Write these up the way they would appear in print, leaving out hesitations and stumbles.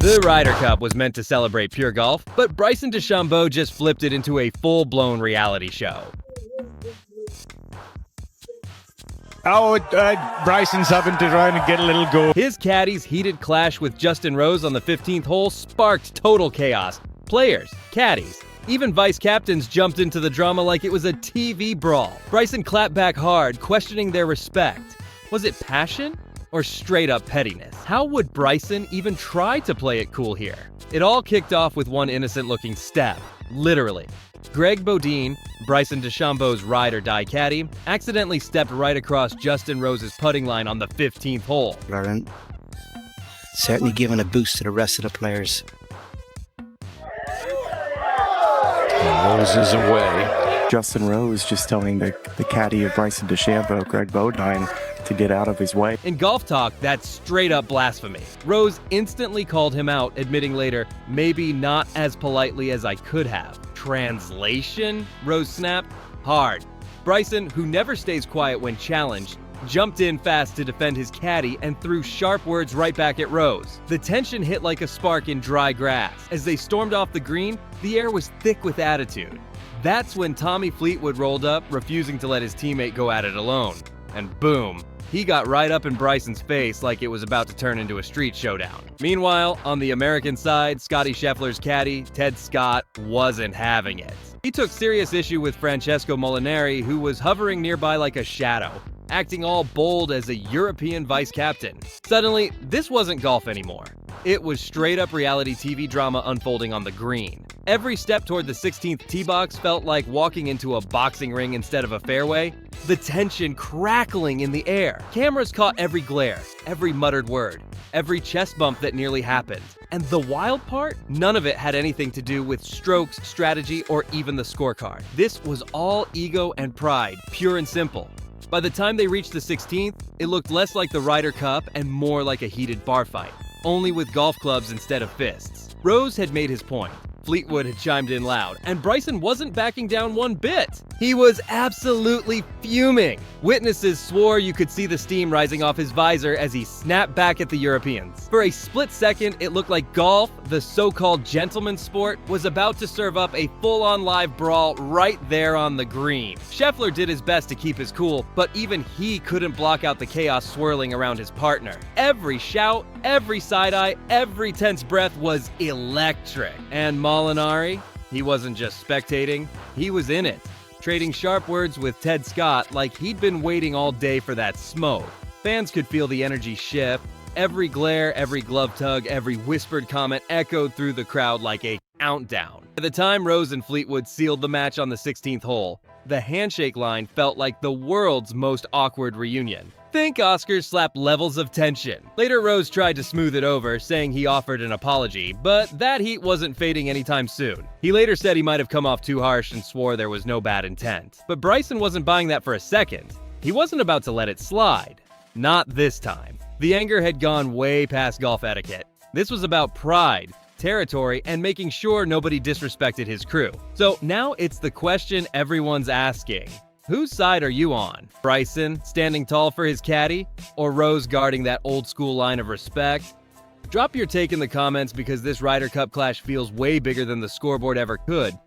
The Ryder Cup was meant to celebrate pure golf, but Bryson DeChambeau just flipped it into a full-blown reality show. Oh, Bryson's having to try and get a little go. His caddy's heated clash with Justin Rose on the 15th hole sparked total chaos. Players, caddies, even vice captains jumped into the drama like it was a TV brawl. Bryson clapped back hard, questioning their respect. Was it passion or straight up pettiness? How would Bryson even try to play it cool here? It all kicked off with one innocent looking step, literally. Greg Bodine, Bryson DeChambeau's ride or die caddy, accidentally stepped right across Justin Rose's putting line on the 15th hole. Lauren, certainly giving a boost to the rest of the players. Rose is away. Justin Rose just telling the caddy of Bryson DeChambeau, Greg Bodine, to get out of his way. In golf talk, that's straight up blasphemy. Rose instantly called him out, admitting later, maybe not as politely as I could have. Translation? Rose snapped. Hard. Bryson, who never stays quiet when challenged, jumped in fast to defend his caddy and threw sharp words right back at Rose. The tension hit like a spark in dry grass. As they stormed off the green, the air was thick with attitude. That's when Tommy Fleetwood rolled up, refusing to let his teammate go at it alone. And boom, he got right up in Bryson's face like it was about to turn into a street showdown. Meanwhile, on the American side, Scottie Scheffler's caddy, Ted Scott, wasn't having it. He took serious issue with Francesco Molinari, who was hovering nearby like a shadow, acting all bold as a European vice captain. Suddenly, this wasn't golf anymore. It was straight-up reality TV drama unfolding on the green. Every step toward the 16th tee box felt like walking into a boxing ring instead of a fairway, the tension crackling in the air. Cameras caught every glare, every muttered word, every chest bump that nearly happened. And the wild part? None of it had anything to do with strokes, strategy, or even the scorecard. This was all ego and pride, pure and simple. By the time they reached the 16th, it looked less like the Ryder Cup and more like a heated bar fight, only with golf clubs instead of fists. Rose had made his point. Fleetwood had chimed in loud, and Bryson wasn't backing down one bit. He was absolutely fuming. Witnesses swore you could see the steam rising off his visor as he snapped back at the Europeans. For a split second, it looked like golf, the so-called gentleman's sport, was about to serve up a full-on live brawl right there on the green. Scheffler did his best to keep his cool, but even he couldn't block out the chaos swirling around his partner. Every shout, every side-eye, every tense breath was electric. And Molinari, he wasn't just spectating, he was in it, trading sharp words with Ted Scott like he'd been waiting all day for that smoke. Fans could feel the energy shift. Every glare, every glove tug, every whispered comment echoed through the crowd like a countdown. By the time Rose and Fleetwood sealed the match on the 16th hole, the handshake line felt like the world's most awkward reunion. Think Oscars slapped levels of tension. Later, Rose tried to smooth it over, saying he offered an apology, but that heat wasn't fading anytime soon. He later said he might have come off too harsh and swore there was no bad intent. But Bryson wasn't buying that for a second. He wasn't about to let it slide. Not this time. The anger had gone way past golf etiquette. This was about pride, territory, and making sure nobody disrespected his crew. So now it's the question everyone's asking. Whose side are you on? Bryson, standing tall for his caddy, or Rose guarding that old school line of respect? Drop your take in the comments because this Ryder Cup clash feels way bigger than the scoreboard ever could.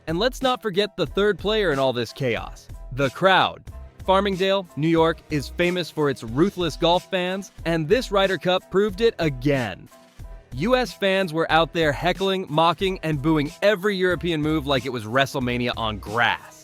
And let's not forget the third player in all this chaos, the crowd. Farmingdale, New York is famous for its ruthless golf fans, and this Ryder Cup proved it again. US fans were out there heckling, mocking, and booing every European move like it was WrestleMania on grass.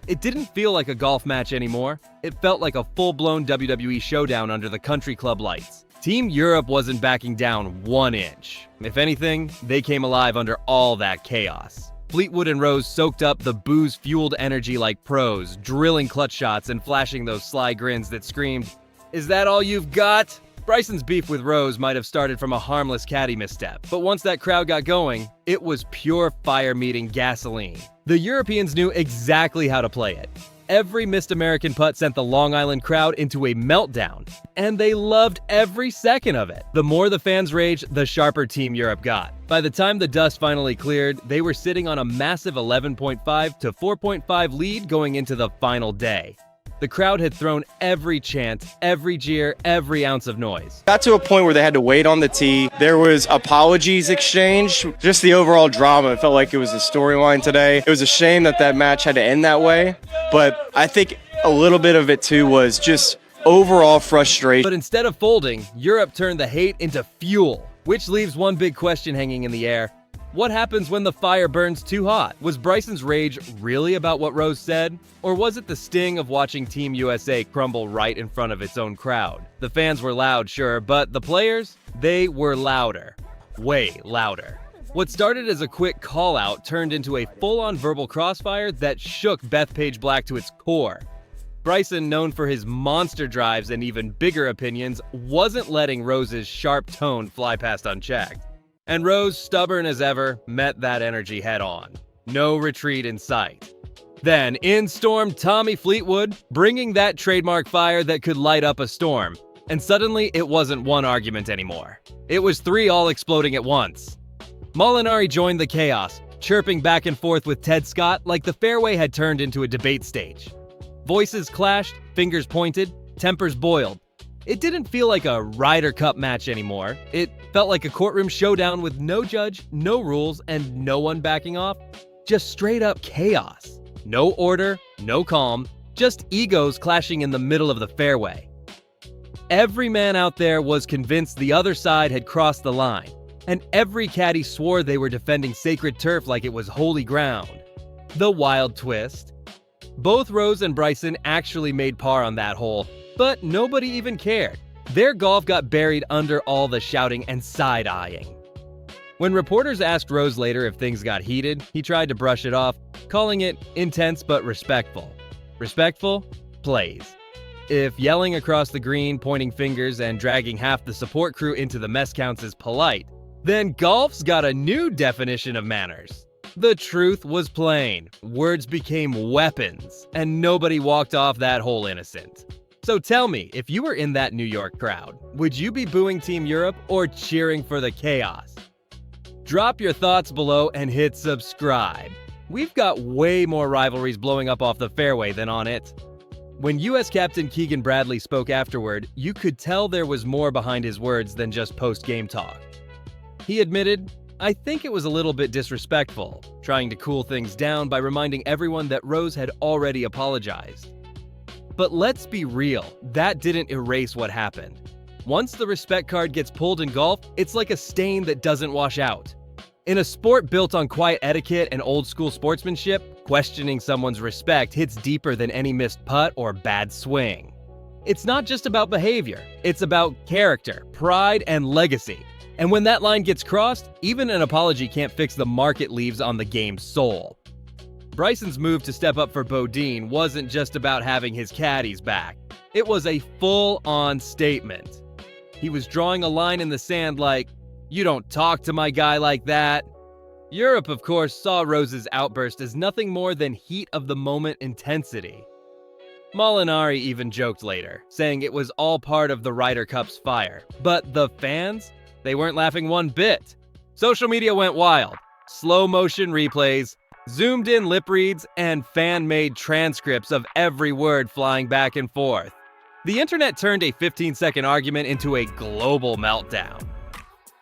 It didn't feel like a golf match anymore. It felt like a full-blown WWE showdown under the country club lights. Team Europe wasn't backing down 1 inch. If anything, they came alive under all that chaos. Fleetwood and Rose soaked up the booze-fueled energy like pros, drilling clutch shots and flashing those sly grins that screamed, "Is that all you've got?" Bryson's beef with Rose might have started from a harmless caddy misstep, but once that crowd got going, it was pure fire meeting gasoline. The Europeans knew exactly how to play it. Every missed American putt sent the Long Island crowd into a meltdown, and they loved every second of it. The more the fans raged, the sharper Team Europe got. By the time the dust finally cleared, they were sitting on a massive 11.5 to 4.5 lead going into the final day. The crowd had thrown every chant, every jeer, every ounce of noise. Got to a point where they had to wait on the tee. There was apologies exchanged. Just the overall drama. It felt like it was a storyline today. It was a shame that that match had to end that way. But I think a little bit of it too was just overall frustration. But instead of folding, Europe turned the hate into fuel, which leaves one big question hanging in the air. What happens when the fire burns too hot? Was Bryson's rage really about what Rose said? Or was it the sting of watching Team USA crumble right in front of its own crowd? The fans were loud, sure, but the players? They were louder. Way louder. What started as a quick call-out turned into a full-on verbal crossfire that shook Bethpageblack to its core. Bryson, known for his monster drives and even bigger opinions, wasn't letting Rose's sharp tone fly past unchecked. And Rose, stubborn as ever, met that energy head-on. No retreat in sight. Then, in stormed Tommy Fleetwood, bringing that trademark fire that could light up a storm. And suddenly, it wasn't one argument anymore. It was three all exploding at once. Molinari joined the chaos, chirping back and forth with Ted Scott like the fairway had turned into a debate stage. Voices clashed, fingers pointed, tempers boiled. It didn't feel like a Ryder Cup match anymore. It felt like a courtroom showdown with no judge, no rules, and no one backing off. Just straight up chaos. No order, no calm, just egos clashing in the middle of the fairway. Every man out there was convinced the other side had crossed the line, and every caddy swore they were defending sacred turf like it was holy ground. The wild twist. Both Rose and Bryson actually made par on that hole, but nobody even cared. Their golf got buried under all the shouting and side-eyeing. When reporters asked Rose later if things got heated, he tried to brush it off, calling it intense but respectful. Respectful? Plays. If yelling across the green, pointing fingers, and dragging half the support crew into the mess counts is polite, then golf's got a new definition of manners. The truth was plain. Words became weapons, and nobody walked off that hole innocent. So tell me, if you were in that New York crowd, would you be booing Team Europe or cheering for the chaos? Drop your thoughts below and hit subscribe. We've got way more rivalries blowing up off the fairway than on it. When US Captain Keegan Bradley spoke afterward, you could tell there was more behind his words than just post-game talk. He admitted, "I think it was a little bit disrespectful," trying to cool things down by reminding everyone that Rose had already apologized. But let's be real, that didn't erase what happened. Once the respect card gets pulled in golf, it's like a stain that doesn't wash out. In a sport built on quiet etiquette and old-school sportsmanship, questioning someone's respect hits deeper than any missed putt or bad swing. It's not just about behavior, it's about character, pride, and legacy. And when that line gets crossed, even an apology can't fix the mark it leaves on the game's soul. Bryson's move to step up for Bodine wasn't just about having his caddies back. It was a full-on statement. He was drawing a line in the sand like, "You don't talk to my guy like that." Europe, of course, saw Rose's outburst as nothing more than heat-of-the-moment intensity. Molinari even joked later, saying it was all part of the Ryder Cup's fire. But the fans? They weren't laughing one bit. Social media went wild. Slow-motion replays, zoomed-in lip reads, and fan-made transcripts of every word flying back and forth. The internet turned a 15-second argument into a global meltdown.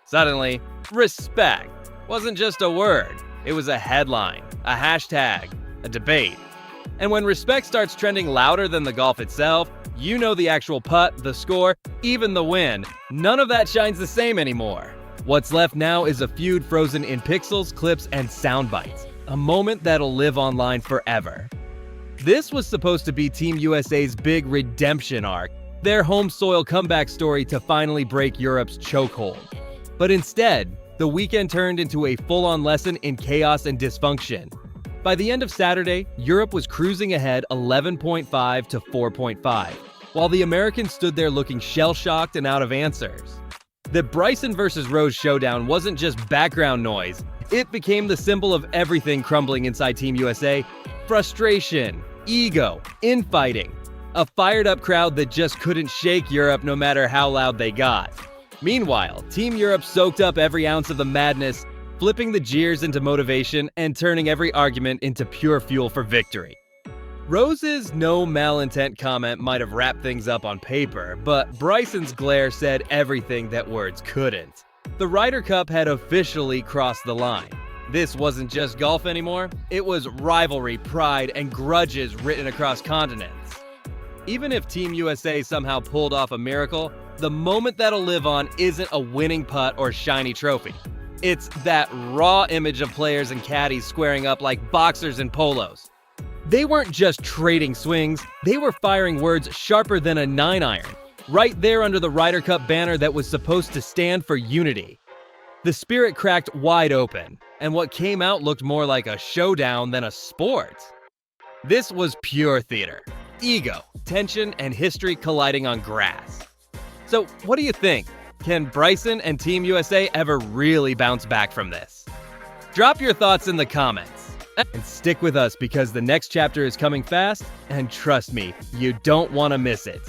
Suddenly, respect wasn't just a word. It was a headline, a hashtag, a debate. And when respect starts trending louder than the golf itself, you know the actual putt, the score, even the win. None of that shines the same anymore. What's left now is a feud frozen in pixels, clips, and sound bites. A moment that'll live online forever. This was supposed to be Team USA's big redemption arc, their home soil comeback story to finally break Europe's chokehold. But instead, the weekend turned into a full-on lesson in chaos and dysfunction. By the end of Saturday, Europe was cruising ahead 11.5 to 4.5, while the Americans stood there looking shell-shocked and out of answers. The Bryson versus Rose showdown wasn't just background noise. It became the symbol of everything crumbling inside Team USA. Frustration, ego, infighting. A fired-up crowd that just couldn't shake Europe no matter how loud they got. Meanwhile, Team Europe soaked up every ounce of the madness, flipping the jeers into motivation and turning every argument into pure fuel for victory. Rose's no malintent comment might have wrapped things up on paper, but Bryson's glare said everything that words couldn't. The Ryder Cup had officially crossed the line. This wasn't just golf anymore, it was rivalry, pride, and grudges written across continents. Even if Team USA somehow pulled off a miracle, the moment that'll live on isn't a winning putt or shiny trophy. It's that raw image of players and caddies squaring up like boxers in polos. They weren't just trading swings, they were firing words sharper than a 9-iron, right there under the Ryder Cup banner that was supposed to stand for unity. The spirit cracked wide open, and what came out looked more like a showdown than a sport. This was pure theater. Ego, tension, and history colliding on grass. So what do you think? Can Bryson and Team USA ever really bounce back from this? Drop your thoughts in the comments. And stick with us because the next chapter is coming fast, and trust me, you don't want to miss it.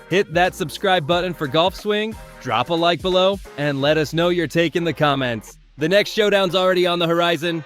Hit that subscribe button for Golf Swing, drop a like below, and let us know your take in the comments. The next showdown's already on the horizon.